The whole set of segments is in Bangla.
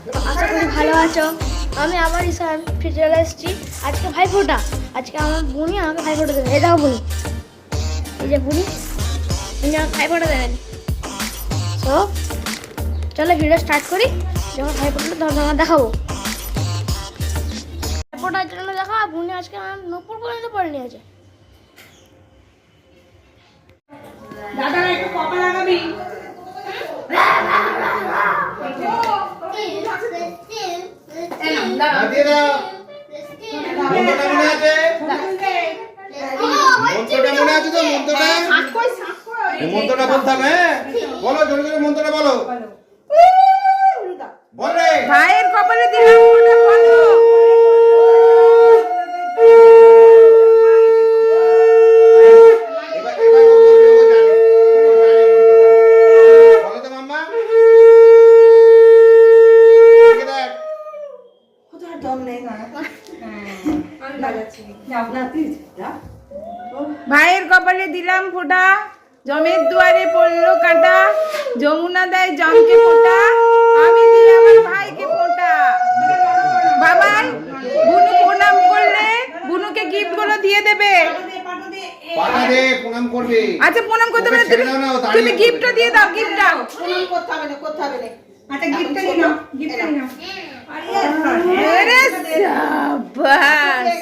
আশা করি ভালো আছো। আমি আবার ঈশান ফিরে চলে এসেছি। আজকে ভাইফোঁটা, আজকে আমার বোনই আমাকে ভাইফোঁটা দেবে। এই দেখো বুনি, এই যে বুনি, উনি আমাকে ভাইফোঁটা দেবেন। তো চলো ভিডিও স্টার্ট করি। যখন ভাইফোঁটা তখন তোমার দেখাবো। ভাইফোঁটার জন্য দেখা বুনি আজকে আমার নপুর পর্যন্ত পরে নিয়েছে। দাদা একটু কপা লাগাবি। মন্ত্রটা বলতে হবে। বলো জোরে জোরে মন্ত্রটা বলো। বল রে ভাইয়ের কপালে দিলাম ফোঁটা, বলো। বলো তো মাম্মা। ঠিক দেখ। ভাইয়ের কপালে দিলাম ফোঁটা, জমের দুয়ারে পড়লো কাঁটা, যমুনা দেয় জমকে ফোঁটা, আমি দিই আমার ভাইকে ফোঁটা। বাবাই বুনু প্রণাম করলে বুনুকে গিফট গুলো দিয়ে দেবে। পাটা দে প্রণাম করবে। আচ্ছা প্রণাম করতে হবে না, ওকে ছেড়ে দাও না, ও দাঁড়িয়ে তুমি আছে। গিফটটা দিয়ে দাও, গিফট দাও। প্রণাম করতে হবে না, করতে হবে না। আচ্ছা গিফটটা নিয়ে নাও, গিফটটা নিয়ে নাও। আরে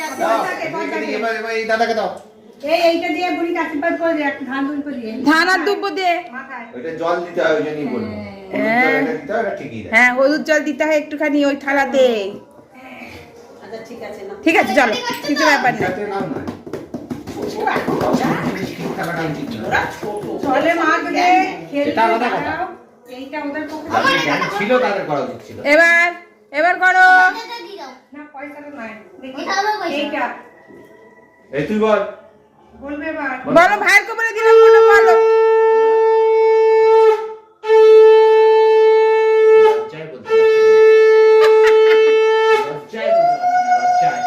সাবাস। দাও, এবার এই দাদাকে দাও। এইটা দিয়ে বুড়িকে আশীর্বাদ করে দে, একটা ধান দুটো দিয়ে ধান আর দুব্বো দে। ওইটা জল দিতে হয়, ওই জন্যই বলবো। হ্যাঁ। জলটা দিতে হয়, ওটা ঠিকই দেয়। হ্যাঁ হলুদ জল দিতে হয় একটুখানি ওই থালাতে। আচ্ছা ঠিক আছে না। ঠিক আছে চলো, কিছু ব্যাপার না। যাতে নাও না। ঠিক থাকাটা উচিত না। ওরা ছোট। চলে মা গলে এটা আলাদা কথা। এইটা ওদের পক্ষে। যাদের জ্ঞান ছিল তাদের করা উচিত ছিল। এবার করো। না পয়সাটা নাই। এইটা এই তুই বল। বলবে এবার। বলো ভাইয়ের কবলে দিলাম কোনটা বলো। লজ্জায় বলতে পারছি না। লজ্জায় বলতে পারছি না, লজ্জায়।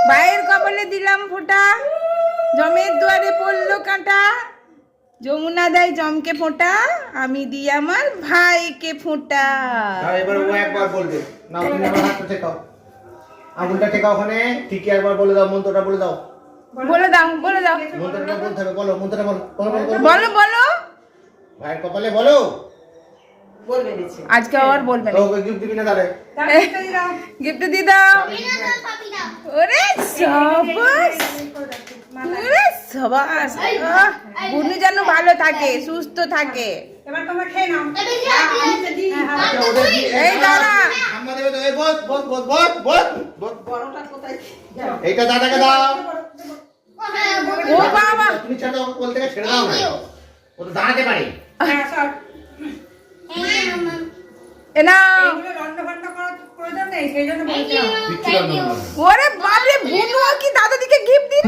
ভাইয়ের কবলে দিলাম ফোঁটা, জমের দুয়ারে পড়লো কাঁটা, যমুনা দেয় জমকে ফোঁটা, আমি দিই আমার ভাইকে ফোঁটা। তাও এবার ও একবার বলবে। নাও তুমি আমার হাতটা ঠেকাও। আঙুলটা ঠেকাও ওখানে। ঠিকই একবার বলে দাও, মন্ত্রটা বলে দাও। বলে দাও, বলে দাও, মন্ত্রটা বলতে হবে, বলো মন্ত্রটা বলো। বলো বলো বলো। বলো বলো। ভাইয়ের কপালে বলো। বলবে নিচে। আজকে আর বলবে তো না। ওকে গিফট দিবি না তাহলে। গিফট দিয়ে দাও। ওরে সাবাস, ওরে সাবাস। বুনু যেন ভালো থাকে, সুস্থ থাকে। এবার তোমরা খেয়ে নাও। আচ্ছা, ওদের কি- এই দাঁড়া। আমরা দেবে তো। এই বস বস বস বস বস বস। বড়টা কোথায়? এইটা দাদাকে দাও। ও বাবা, তুমি ছেড়ে দাও, কোল থেকে ছেড়ে দাও না। ও তো দাঁড়াতে পারে। হ্যাঁ সর। এ নাও। এগুলো রান্না বান্না করার প্রয়োজন নেই, সেই জন্য বলছিলাম। কিচ্ছু রান্না করবে না। ওরে বাপরে, বুনু কি দাদা দিকে গিফট দিল।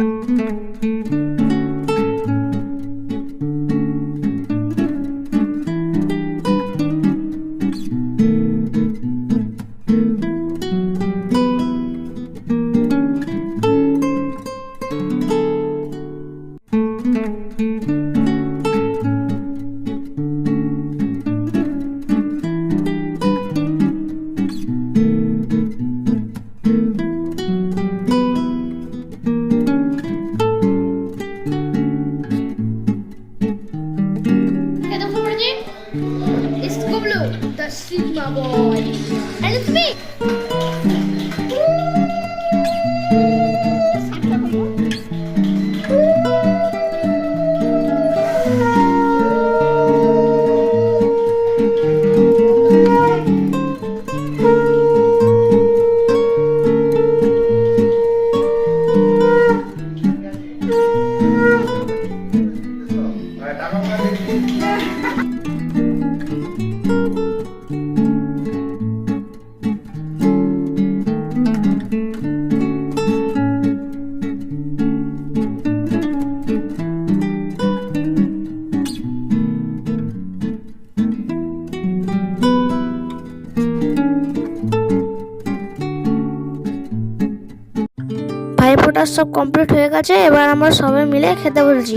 It's Goblo, the Sigma boy. And it's me. আর টাকা পয়সা দিবি। ভাইফোঁটা সব কমপ্লিট হয়ে গেছে। এবার আমরা সবাই মিলে খেতে বলছি।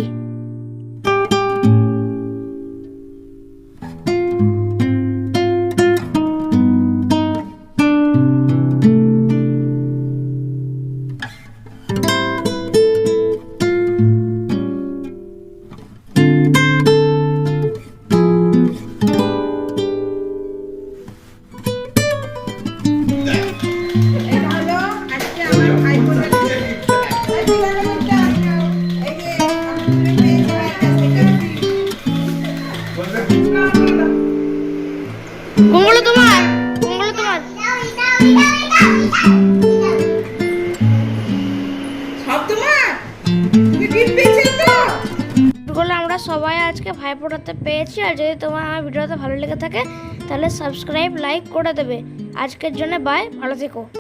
আমরা সবাই আজকে ভাইফোঁটাতে পেয়েছি। আর যদি তোমার আমার ভিডিওতে ভালো লেগে থাকে তাহলে সাবস্ক্রাইব লাইক করে দেবে। আজকের জন্য বাই, ভালো থেকো।